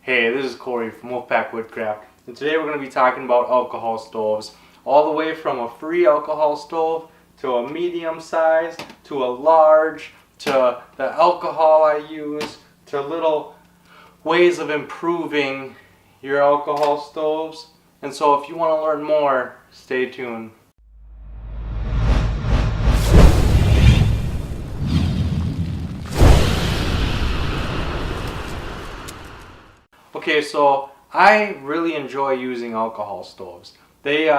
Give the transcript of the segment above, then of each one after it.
Hey, this is Corey from Woodcraft, and today we're going to be talking about alcohol stoves, all the way from a free alcohol stove to a medium size to a large to the alcohol I use to little ways of improving your alcohol stoves. And so if you want to learn more, stay tuned. Okay, so I really enjoy using alcohol stoves. They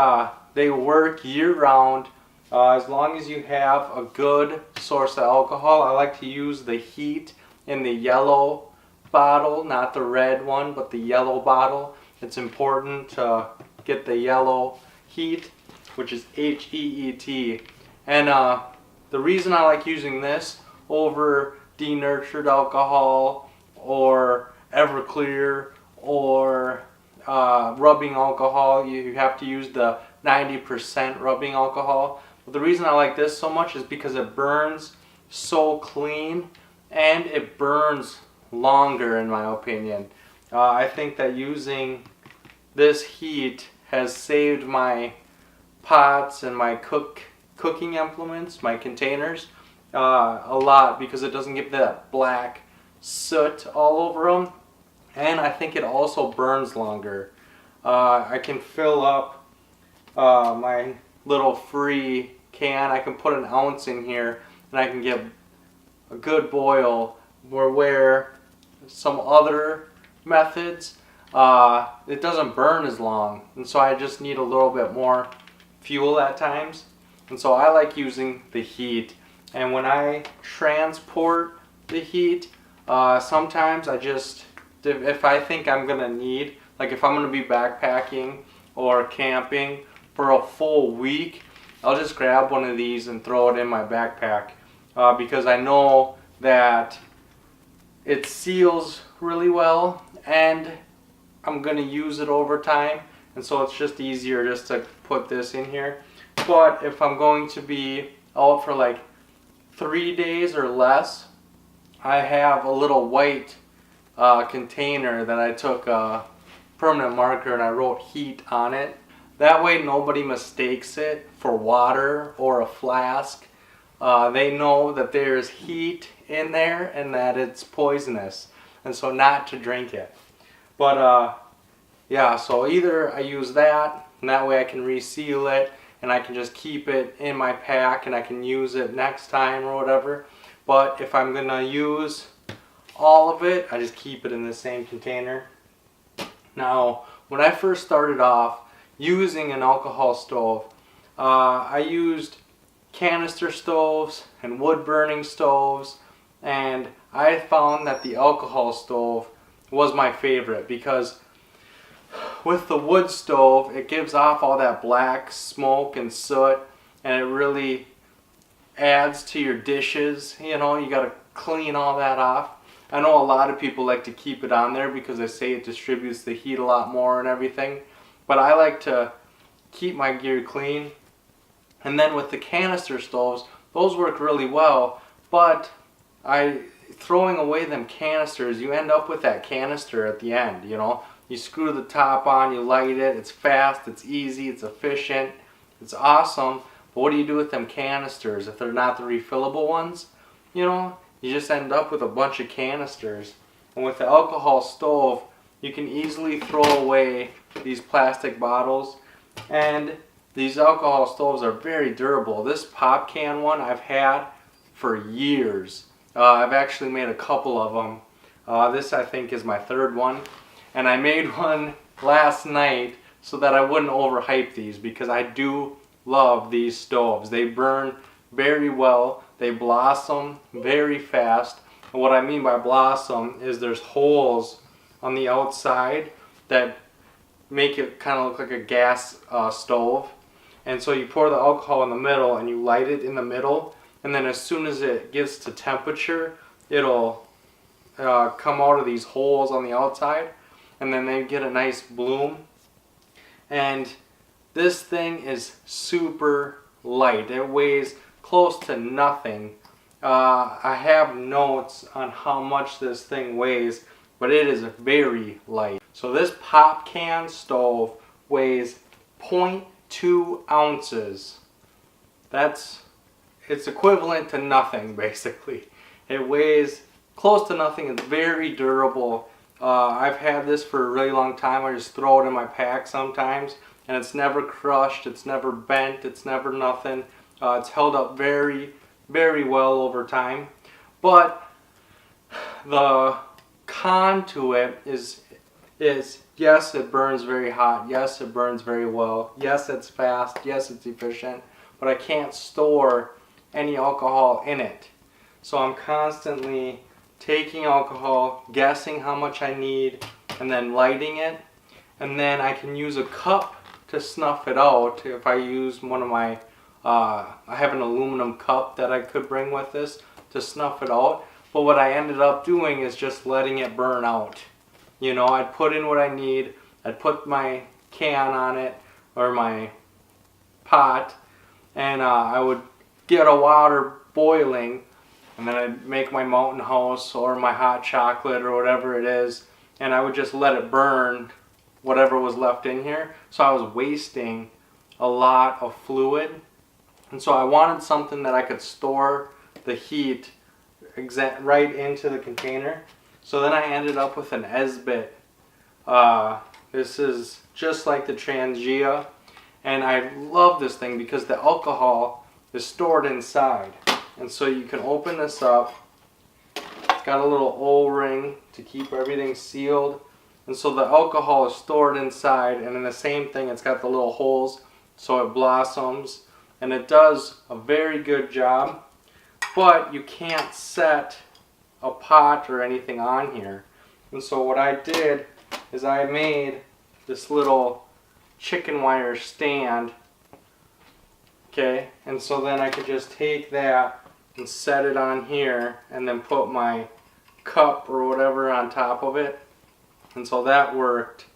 work year-round as long as you have a good source of alcohol. I like to use the heat in the yellow bottle, not the red one, but the yellow bottle. It's important to get the yellow heat, which is HEET. And the reason I like using this over denatured alcohol or Everclear or rubbing alcohol, you have to use the 90% rubbing alcohol. But the reason I like this so much is because it burns so clean and it burns longer, in my opinion. I think that using this heat has saved my pots and my cooking implements, my containers, a lot, because it doesn't give that black soot all over them. And I think it also burns longer. I can fill up my little free can. I can put an ounce in here and I can get a good boil. Where some other methods, it doesn't burn as long. And so I just need a little bit more fuel at times. And so I like using the heat. And when I transport the heat, sometimes I just, if I think I'm gonna need, like if I'm gonna be backpacking or camping for a full week, I'll just grab one of these and throw it in my backpack because I know that it seals really well and I'm gonna use it over time, and so it's just easier just to put this in here. But if I'm going to be out for like 3 days or less, I have a little white container that I took a permanent marker and I wrote heat on it. That way nobody mistakes it for water or a flask. They know that there's heat in there and that it's poisonous, and so not to drink it. But yeah, so either I use that, and that way I can reseal it and I can just keep it in my pack and I can use it next time or whatever. But if I'm gonna use all of it, I just keep it in the same container. Now, when I first started off using an alcohol stove, I used canister stoves and wood burning stoves, and I found that the alcohol stove was my favorite because with the wood stove, it gives off all that black smoke and soot, and it really adds to your dishes. You know, you gotta clean all that off. I know a lot of people like to keep it on there because they say it distributes the heat a lot more and everything, but I like to keep my gear clean. And then with the canister stoves, those work really well, but throwing away them canisters, you end up with that canister at the end, you know. You screw the top on, you light it, it's fast, it's easy, it's efficient, it's awesome. But what do you do with them canisters if they're not the refillable ones? You know, you just end up with a bunch of canisters. And with the alcohol stove, you can easily throw away these plastic bottles. And these alcohol stoves are very durable. This pop can one I've had for years. I've actually made a couple of them. This I think is my third one. And I made one last night so that I wouldn't overhype these, because I do love these stoves. They burn very well. They blossom very fast. And what I mean by blossom is there's holes on the outside that make it kind of look like a gas stove. And so you pour the alcohol in the middle and you light it in the middle, and then as soon as it gets to temperature, it'll come out of these holes on the outside, and then they get a nice bloom. And this thing is super light. It weighs close to nothing. I have notes on how much this thing weighs, but it is very light. So this pop can stove weighs 0.2 ounces. It's equivalent to nothing basically. It weighs close to nothing. It's very durable. I've had this for a really long time. I just throw it in my pack sometimes, and it's never crushed, it's never bent, it's never nothing. It's held up very, very well over time. But the con to it is yes, it burns very hot, yes, it burns very well, yes, it's fast, yes, it's efficient, but I can't store any alcohol in it. So I'm constantly taking alcohol, guessing how much I need, and then lighting it. And then I can use a cup to snuff it out if I use one of my, I have an aluminum cup that I could bring with this to snuff it out. But what I ended up doing is just letting it burn out. You know, I'd put in what I need, I'd put my can on it, or my pot, and I would get a water boiling, and then I'd make my mountain house or my hot chocolate or whatever it is, and I would just let it burn whatever was left in here. So I was wasting a lot of fluid, and so I wanted something that I could store the heat right into the container. So then I ended up with an Esbit. This is just like the Trangia, and I love this thing because the alcohol is stored inside. And so you can open this up. It's got a little O-ring to keep everything sealed. And so the alcohol is stored inside, and in the same thing, it's got the little holes so it blossoms. And it does a very good job, but you can't set a pot or anything on here. And so what I did is I made this little chicken wire stand. Okay, and so then I could just take that and set it on here and then put my cup or whatever on top of it. And so that worked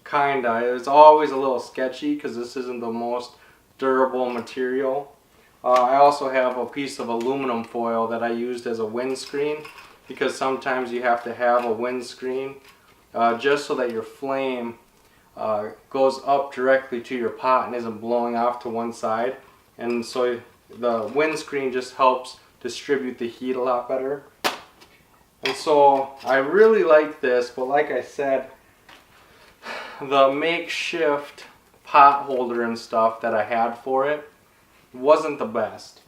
kinda. It was always a little sketchy because this isn't the most durable material. I also have a piece of aluminum foil that I used as a windscreen, because sometimes you have to have a windscreen just so that your flame goes up directly to your pot and isn't blowing off to one side. And so the windscreen just helps distribute the heat a lot better. And so I really like this, but like I said, the makeshift pot holder and stuff that I had for it wasn't the best.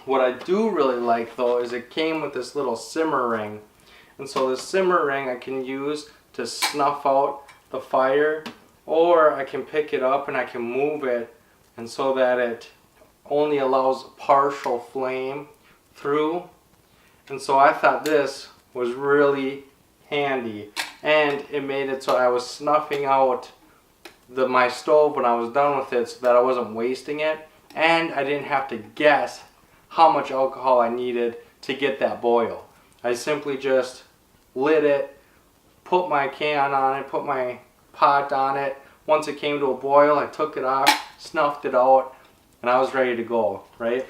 What I do really like though is it came with this little simmer ring. And so the simmer ring I can use to snuff out the fire, or I can pick it up and I can move it, and so that it only allows partial flame through. And so I thought this was really handy, and it made it so I was snuffing out my stove when I was done with it so that I wasn't wasting it, and I didn't have to guess how much alcohol I needed to get that boil. I simply just lit it, put my can on it, put my pot on it. Once it came to a boil, I took it off, snuffed it out, and I was ready to go, right?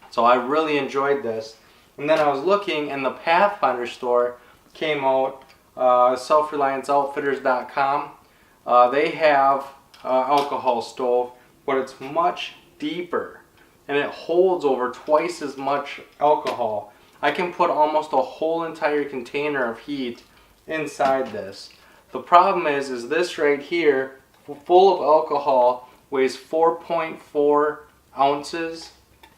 So I really enjoyed this. And then I was looking, and the Pathfinder store came out, selfrelianceoutfitters.com. They have alcohol stove, but it's much deeper, and it holds over twice as much alcohol. I can put almost a whole entire container of heat inside this. The problem is this right here, full of alcohol, weighs 4.4 ounces,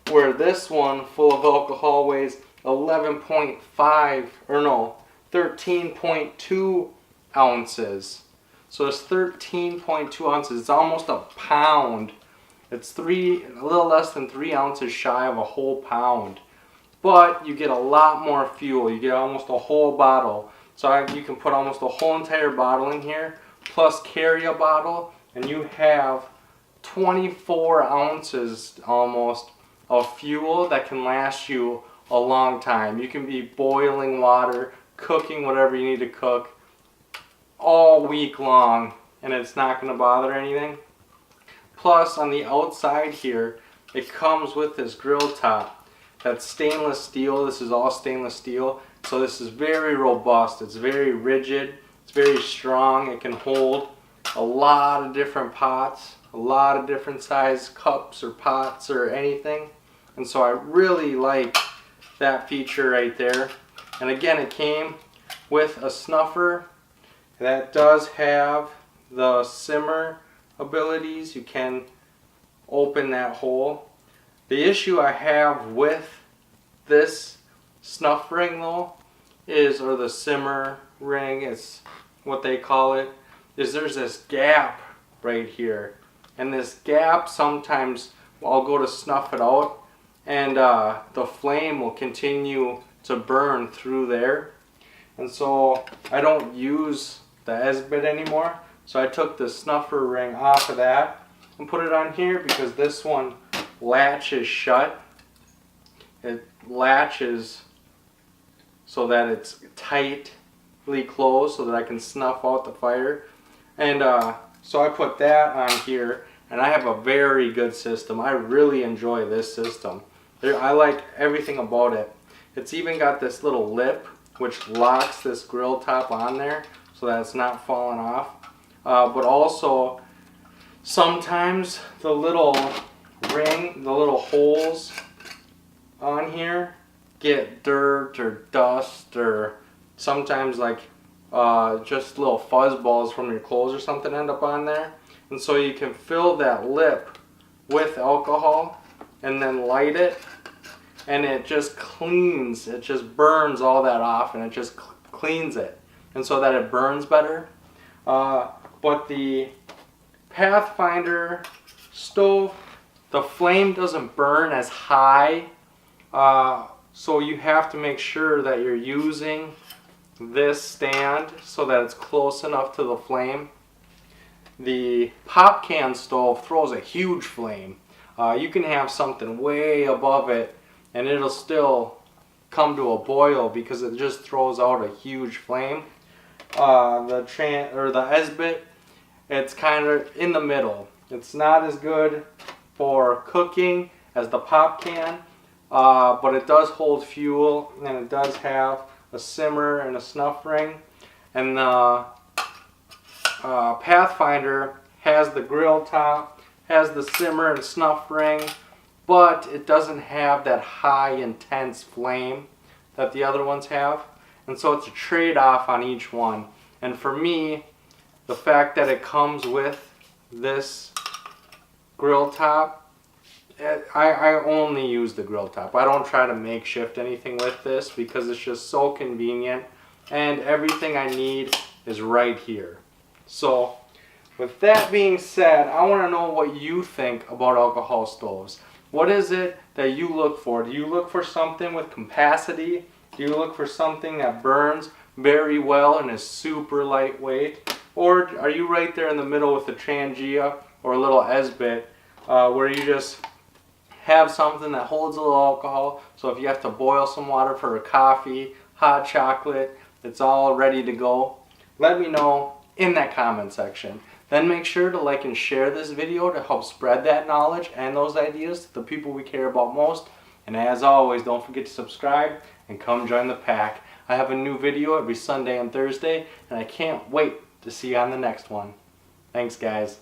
where this one full of alcohol weighs 13.2 ounces. So it's 13.2 ounces. It's almost a pound. It's a little less than 3 ounces shy of a whole pound. But you get a lot more fuel. You get almost a whole bottle. So you can put almost a whole entire bottle in here, plus carry a bottle, and you have 24 ounces almost of fuel that can last you a long time. You can be boiling water, cooking whatever you need to cook all week long, and it's not going to bother anything. Plus, on the outside here, it comes with this grill top that's stainless steel. This is all stainless steel, So this is very robust. It's very rigid. It's very strong. It can hold a lot of different pots, a lot of different size cups or pots or anything. And so I really like that feature right there. And again, it came with a snuffer that does have the simmer abilities. You can open that hole. The issue I have with this snuff ring though is, or the simmer ring, is what they call it, is there's this gap right here. And this gap, sometimes I'll go to snuff it out and the flame will continue to burn through there. And so I don't use the Esbit anymore. So I took the snuffer ring off of that and put it on here because this one latches shut. It latches so that it's tightly closed so that I can snuff out the fire. And so I put that on here, and I have a very good system. I really enjoy this system. I like everything about it. It's even got this little lip which locks this grill top on there so that it's not falling off. But also sometimes the little ring, the little holes on here get dirt or dust, or sometimes like just little fuzz balls from your clothes or something end up on there. And so you can fill that lip with alcohol and then light it, and it just cleans, it just burns all that off, and it just cleans it, and so that it burns better. But the Pathfinder stove, the flame doesn't burn as high, so you have to make sure that you're using this stand so that it's close enough to the flame. The pop can stove throws a huge flame. You can have something way above it and it'll still come to a boil because it just throws out a huge flame. The Esbit, it's kind of in the middle. It's not as good for cooking as the pop can, but it does hold fuel, and it does have a simmer and a snuff ring. And the Pathfinder has the grill top, has the simmer and snuff ring, but it doesn't have that high intense flame that the other ones have. And so it's a trade-off on each one. And for me, the fact that it comes with this grill top, I only use the grill top. I don't try to makeshift anything with this because it's just so convenient, and everything I need is right here. So with that being said, I want to know what you think about alcohol stoves. What is it that you look for? Do you look for something with capacity? Do you look for something that burns very well and is super lightweight? Or are you right there in the middle with the Trangia or a little Esbit, where you just have something that holds a little alcohol, so if you have to boil some water for a coffee, hot chocolate, it's all ready to go? Let me know in that comment section. Then make sure to like and share this video to help spread that knowledge and those ideas to the people we care about most. And as always, don't forget to subscribe and come join the pack. I have a new video every Sunday and Thursday, and I can't wait to see you on the next one. Thanks, guys.